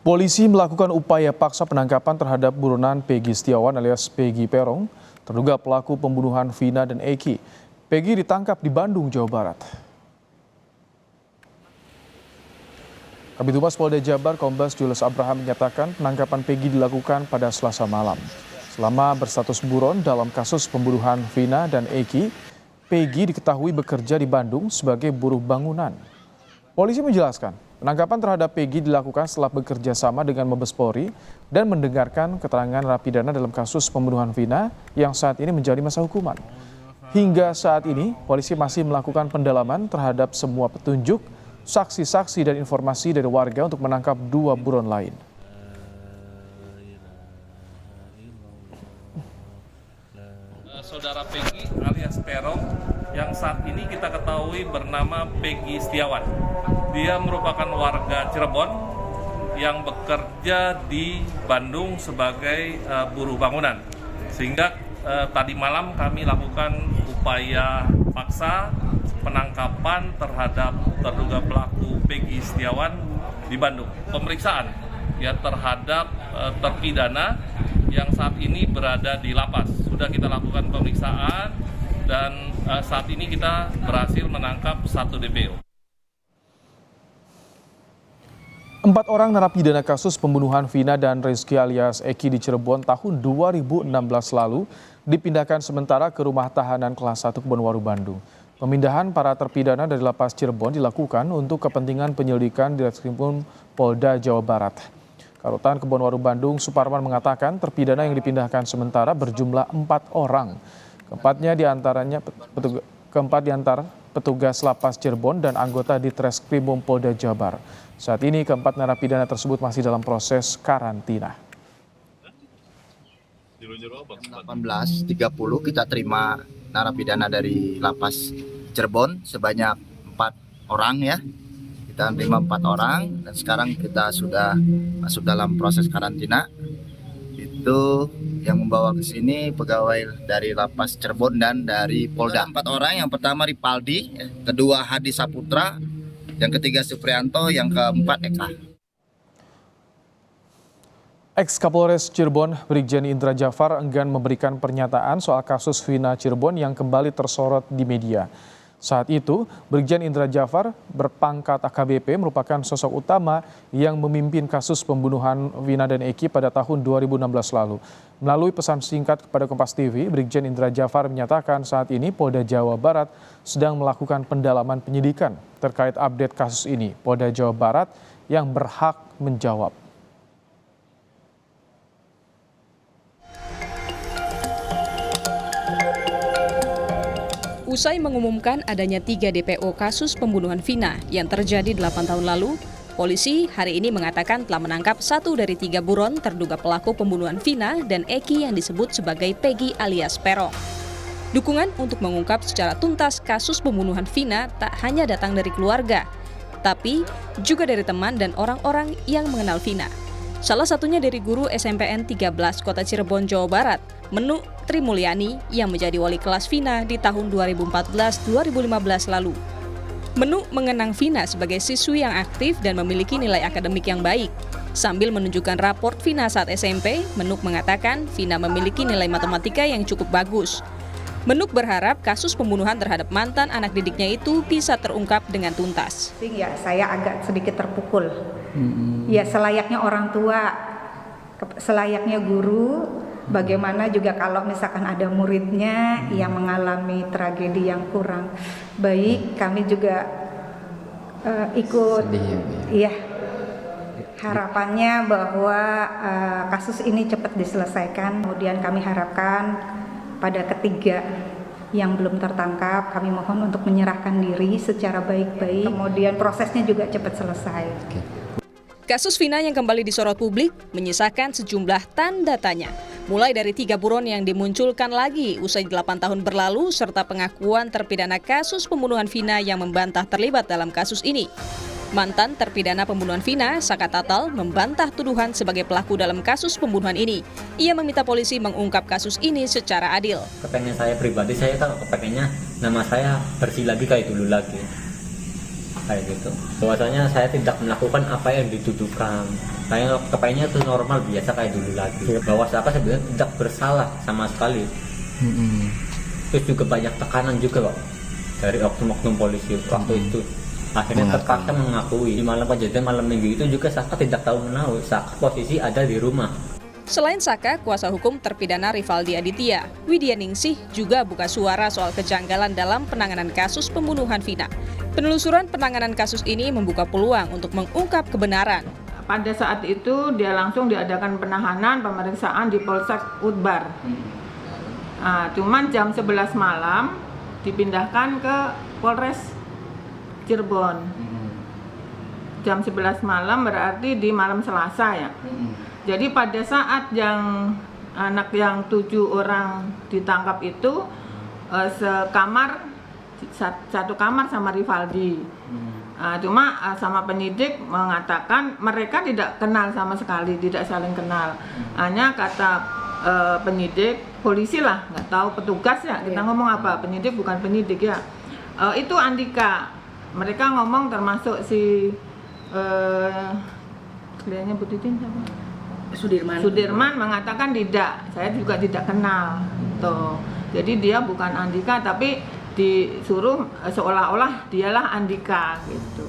Polisi melakukan upaya paksa penangkapan terhadap buronan Peggy Setiawan alias Peggy Peron, terduga pelaku pembunuhan Vina dan Eki. Peggy ditangkap di Bandung, Jawa Barat. Kabid Humas Polda Jabar Kombes Julius Abraham menyatakan penangkapan Peggy dilakukan pada Selasa malam. Selama berstatus buron dalam kasus pembunuhan Vina dan Eki, Peggy diketahui bekerja di Bandung sebagai buruh bangunan. Polisi menjelaskan, penangkapan terhadap Peggy dilakukan setelah bekerja sama dengan Mabes Polri dan mendengarkan keterangan narapidana dalam kasus pembunuhan Vina yang saat ini menjadi masa hukuman. Hingga saat ini, polisi masih melakukan pendalaman terhadap semua petunjuk, saksi-saksi dan informasi dari warga untuk menangkap dua buron lain. Saudara Peggy alias Peron yang saat ini kita ketahui bernama Peggy Setiawan. Dia merupakan warga Cirebon yang bekerja di Bandung sebagai buruh bangunan. Sehingga tadi malam kami lakukan upaya paksa penangkapan terhadap terduga pelaku Peggy Setiawan di Bandung. Pemeriksaan ya terhadap terpidana yang saat ini berada di lapas. Sudah kita lakukan pemeriksaan dan saat ini kita berhasil menangkap 1 DPO. 4 orang narapidana kasus pembunuhan Vina dan Rizky alias Eki di Cirebon tahun 2016 lalu dipindahkan sementara ke rumah tahanan kelas 1 Kebonwaru, Bandung. Pemindahan para terpidana dari lapas Cirebon dilakukan untuk kepentingan penyelidikan di Reskrim Polda Jawa Barat. Karutan Kebonwaru Bandung Suparman mengatakan terpidana yang dipindahkan sementara berjumlah 4 orang. Keempat di antara petugas lapas Cirebon dan anggota di Treskrimum Polda Jabar. Saat ini keempat narapidana tersebut masih dalam proses karantina. 18.30 kita terima narapidana dari lapas Cirebon sebanyak 4 orang ya. Kita terima 4 orang dan sekarang kita sudah masuk dalam proses karantina. Itu yang membawa ke sini pegawai dari lapas Cirebon dan dari Polda. 4 orang, yang pertama Ripaldi, kedua Hadi Saputra, yang ketiga Suprianto, yang keempat Eka. Ex-Kapolres Cirebon Brigjen Indra Jafar enggan memberikan pernyataan soal kasus Vina Cirebon yang kembali tersorot di media. Saat itu, Brigjen Indra Jafar berpangkat AKBP merupakan sosok utama yang memimpin kasus pembunuhan Vina dan Eki pada tahun 2016 lalu. Melalui pesan singkat kepada Kompas TV, Brigjen Indra Jafar menyatakan saat ini Polda Jawa Barat sedang melakukan pendalaman penyidikan terkait update kasus ini. Polda Jawa Barat yang berhak menjawab. Usai mengumumkan adanya 3 DPO kasus pembunuhan Vina yang terjadi 8 tahun lalu, polisi hari ini mengatakan telah menangkap 1 dari 3 buron terduga pelaku pembunuhan Vina dan Eki yang disebut sebagai Peggy alias Peron. Dukungan untuk mengungkap secara tuntas kasus pembunuhan Vina tak hanya datang dari keluarga, tapi juga dari teman dan orang-orang yang mengenal Vina. Salah satunya dari guru SMPN 13 Kota Cirebon, Jawa Barat, Menuk Tri Mulyani yang menjadi wali kelas Vina di tahun 2014-2015 lalu. Menuk mengenang Vina sebagai siswi yang aktif dan memiliki nilai akademik yang baik. Sambil menunjukkan raport Vina saat SMP, Menuk mengatakan Vina memiliki nilai matematika yang cukup bagus. Menuk berharap kasus pembunuhan terhadap mantan anak didiknya itu bisa terungkap dengan tuntas. Ya, saya agak sedikit terpukul. Ya, selayaknya orang tua, selayaknya guru, bagaimana juga kalau misalkan ada muridnya yang mengalami tragedi yang kurang baik, kami juga ikut. Iya. Harapannya bahwa kasus ini cepat diselesaikan. Kemudian kami harapkan pada ketiga yang belum tertangkap, kami mohon untuk menyerahkan diri secara baik-baik. Kemudian prosesnya juga cepat selesai. Kasus Vina yang kembali disorot publik menyisakan sejumlah tanda tanya. Mulai dari 3 buron yang dimunculkan lagi usai 8 tahun berlalu, serta pengakuan terpidana kasus pembunuhan Vina yang membantah terlibat dalam kasus ini. Mantan terpidana pembunuhan Vina, Saka Tatal, membantah tuduhan sebagai pelaku dalam kasus pembunuhan ini. Ia meminta polisi mengungkap kasus ini secara adil. Kepengen saya pribadi, saya kalau kepengennya nama saya bersih lagi kayak dulu lagi. kayak gitu. Bahwasanya saya tidak melakukan apa yang dituduhkan. Saya kepengennya itu normal biasa kayak dulu lagi. Bahwa saya sebenarnya tidak bersalah sama sekali. Terus juga banyak tekanan juga kok dari oknum-oknum polisi waktu itu. Akhirnya terpaksa mengakui. Di malam kejadian malam minggu itu juga Saka tidak tahu menahu. Saka posisi ada di rumah. Selain Saka, kuasa hukum terpidana Rivaldi Aditya, Widya Ningsih juga buka suara soal kejanggalan dalam penanganan kasus pembunuhan Vina. Penelusuran penanganan kasus ini membuka peluang untuk mengungkap kebenaran. Pada saat itu dia langsung diadakan penahanan pemeriksaan di Polsek Udbar. Cuman jam 11 malam dipindahkan ke Polres Cirebon. Jam 11 malam berarti di malam Selasa ya. Jadi pada saat yang anak yang 7 orang ditangkap itu satu kamar sama Rivaldi. Cuma sama penyidik mengatakan mereka tidak kenal sama sekali, tidak saling kenal. Hanya kata penyidik, polisi lah, nggak tahu petugas ya, kita ngomong apa, penyidik bukan penyidik ya. Itu Andika, mereka ngomong termasuk si kliennya Bu Titin siapa? Sudirman mengatakan tidak, saya juga tidak kenal. Tuh. Jadi dia bukan Andika, tapi disuruh seolah-olah dialah Andika gitu.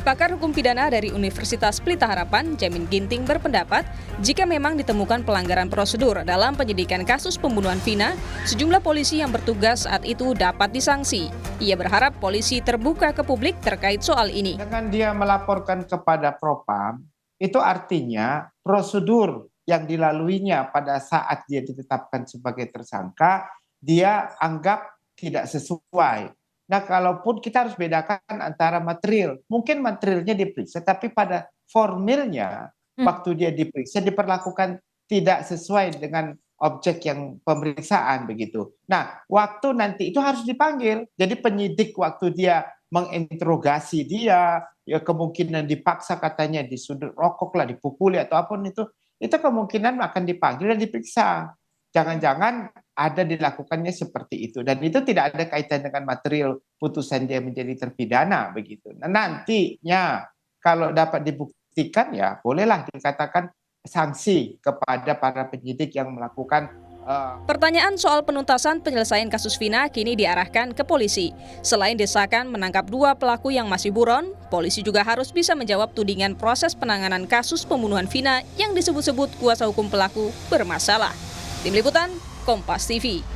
Pakar hukum pidana dari Universitas Pelita Harapan, Jamin Ginting berpendapat, jika memang ditemukan pelanggaran prosedur dalam penyidikan kasus pembunuhan Vina, sejumlah polisi yang bertugas saat itu dapat disangsi. Ia berharap polisi terbuka ke publik terkait soal ini. Dengan dia melaporkan kepada Propam, itu artinya prosedur yang dilaluinya pada saat dia ditetapkan sebagai tersangka, dia anggap tidak sesuai. Nah, kalaupun kita harus bedakan antara material, mungkin materialnya diperiksa, tapi pada formilnya, waktu dia diperiksa, diperlakukan tidak sesuai dengan objek yang pemeriksaan begitu. Nah, waktu nanti itu harus dipanggil. Jadi penyidik waktu dia menginterogasi dia, ya kemungkinan dipaksa katanya disudut rokok lah, dipukuli atau apapun itu kemungkinan akan dipanggil dan diperiksa. Jangan-jangan ada dilakukannya seperti itu, dan itu tidak ada kaitan dengan material putusan dia menjadi terpidana begitu. Nah, nantinya kalau dapat dibuktikan ya bolehlah dikatakan sanksi kepada para penyidik yang melakukan. Pertanyaan soal penuntasan penyelesaian kasus Vina kini diarahkan ke polisi. Selain desakan menangkap 2 pelaku yang masih buron, polisi juga harus bisa menjawab tudingan proses penanganan kasus pembunuhan Vina yang disebut-sebut kuasa hukum pelaku bermasalah. Tim Liputan, Kompas TV.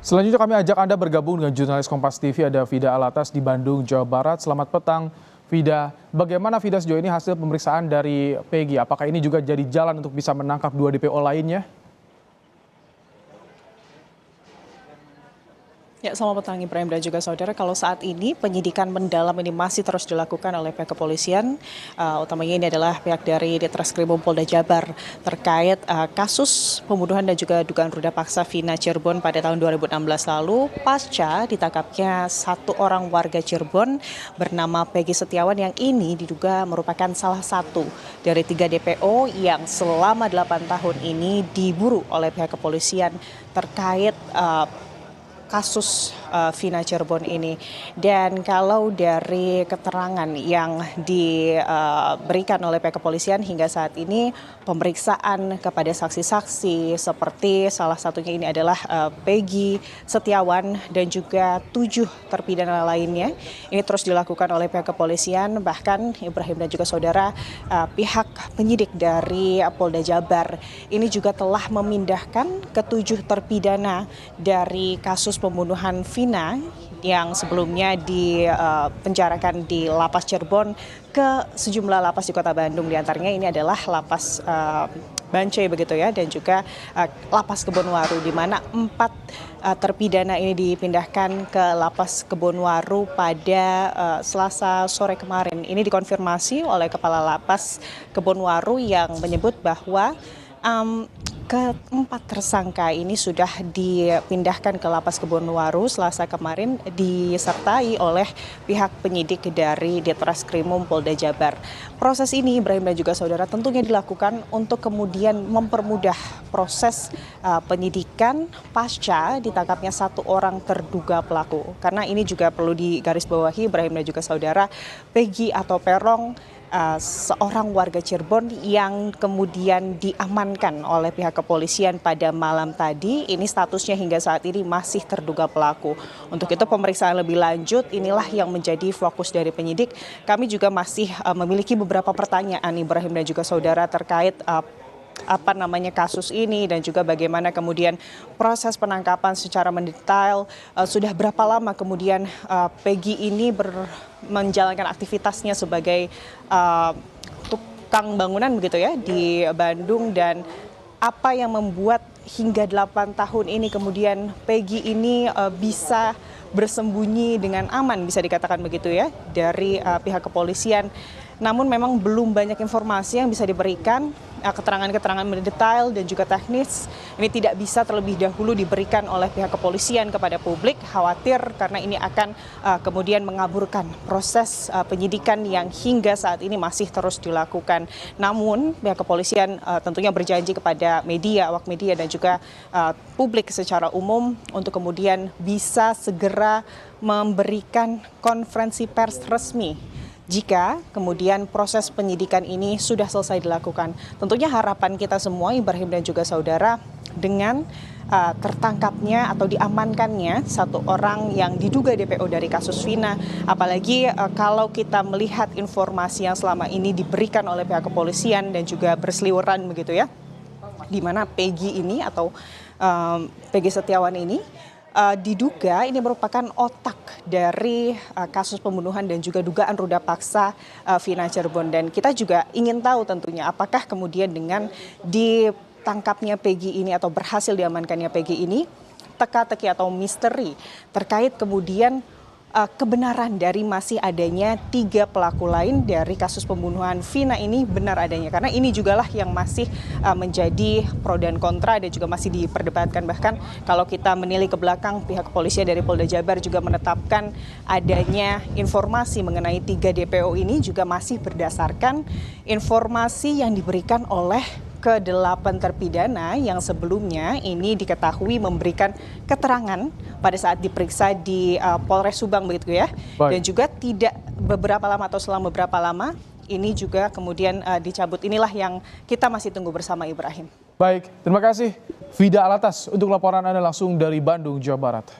Selanjutnya kami ajak Anda bergabung dengan jurnalis Kompas TV, ada Vida Alatas di Bandung, Jawa Barat. Selamat petang, Vida. Bagaimana Vida sejauh ini hasil pemeriksaan dari Peggy? Apakah ini juga jadi jalan untuk bisa menangkap 2 DPO lainnya? Ya, selamat petang Ibrahim dan juga saudara. Kalau saat ini penyidikan mendalam ini masih terus dilakukan oleh pihak kepolisian, utamanya ini adalah pihak dari Ditreskrimum Polda Jabar terkait kasus pembunuhan dan juga dugaan ruda paksa Vina Cirebon pada tahun 2016 lalu, pasca ditangkapnya 1 orang warga Cirebon bernama Peggy Setiawan yang ini diduga merupakan salah satu dari 3 DPO yang selama 8 tahun ini diburu oleh pihak kepolisian terkait kasus Vina Cirebon ini. Dan kalau dari keterangan yang diberikan oleh pihak kepolisian hingga saat ini, pemeriksaan kepada saksi-saksi seperti salah satunya ini adalah Peggy Setiawan dan juga 7 terpidana lainnya, ini terus dilakukan oleh pihak kepolisian. Bahkan Ibrahim dan juga saudara, pihak penyidik dari Polda Jabar ini juga telah memindahkan ke-7 terpidana dari kasus pembunuhan Vina yang sebelumnya dipenjarakan di Lapas Cirebon ke sejumlah lapas di Kota Bandung. Di antaranya ini adalah Lapas Bancai begitu ya, dan juga Lapas Kebonwaru, di mana 4 terpidana ini dipindahkan ke Lapas Kebonwaru pada Selasa sore kemarin. Ini dikonfirmasi oleh Kepala Lapas Kebonwaru yang menyebut bahwa keempat tersangka ini sudah dipindahkan ke Lapas Kebonwaru Selasa kemarin disertai oleh pihak penyidik dari Ditreskrimum Polda Jabar. Proses ini Ibrahim dan juga saudara tentunya dilakukan untuk kemudian mempermudah proses penyidikan pasca ditangkapnya satu orang terduga pelaku. Karena ini juga perlu digarisbawahi Ibrahim dan juga saudara, Peggy atau Peron seorang warga Cirebon yang kemudian diamankan oleh pihak kepolisian pada malam tadi. Ini statusnya hingga saat ini masih terduga pelaku. Untuk itu pemeriksaan lebih lanjut inilah yang menjadi fokus dari penyidik. Kami juga masih memiliki beberapa pertanyaan Ibrahim dan juga saudara terkait kasus ini dan juga bagaimana kemudian proses penangkapan secara mendetail, sudah berapa lama kemudian Peggy ini menjalankan aktivitasnya sebagai tukang bangunan begitu ya di Bandung, dan apa yang membuat hingga 8 tahun ini kemudian Peggy ini bisa bersembunyi dengan aman, bisa dikatakan begitu ya, dari pihak kepolisian. Namun memang belum banyak informasi yang bisa diberikan, keterangan-keterangan mendetail dan juga teknis ini tidak bisa terlebih dahulu diberikan oleh pihak kepolisian kepada publik, khawatir karena ini akan kemudian mengaburkan proses penyidikan yang hingga saat ini masih terus dilakukan. Namun pihak kepolisian tentunya berjanji kepada media, awak media dan juga publik secara umum untuk kemudian bisa segera memberikan konferensi pers resmi jika kemudian proses penyidikan ini sudah selesai dilakukan. Tentunya harapan kita semua Ibrahim dan juga saudara dengan tertangkapnya atau diamankannya satu orang yang diduga DPO dari kasus Vina, apalagi kalau kita melihat informasi yang selama ini diberikan oleh pihak kepolisian dan juga berseliweran begitu ya, di mana Peggy ini atau Peggy Setiawan ini diduga ini merupakan otak dari kasus pembunuhan dan juga dugaan ruda paksa Vina Cirebon. Dan kita juga ingin tahu tentunya apakah kemudian dengan ditangkapnya Peggy ini atau berhasil diamankannya Peggy ini, teka-teki atau misteri terkait kemudian kebenaran dari masih adanya 3 pelaku lain dari kasus pembunuhan Vina ini benar adanya. Karena ini jugalah yang masih menjadi pro dan kontra dan juga masih diperdebatkan. Bahkan kalau kita menilik ke belakang, pihak kepolisian dari Polda Jabar juga menetapkan adanya informasi mengenai 3 DPO ini juga masih berdasarkan informasi yang diberikan oleh ke-8 terpidana yang sebelumnya ini diketahui memberikan keterangan pada saat diperiksa di Polres Subang begitu ya. Baik. Dan juga tidak beberapa lama atau selama beberapa lama ini juga kemudian dicabut. Inilah yang kita masih tunggu bersama Ibrahim. Baik, terima kasih Vida Alatas untuk laporan Anda langsung dari Bandung, Jawa Barat.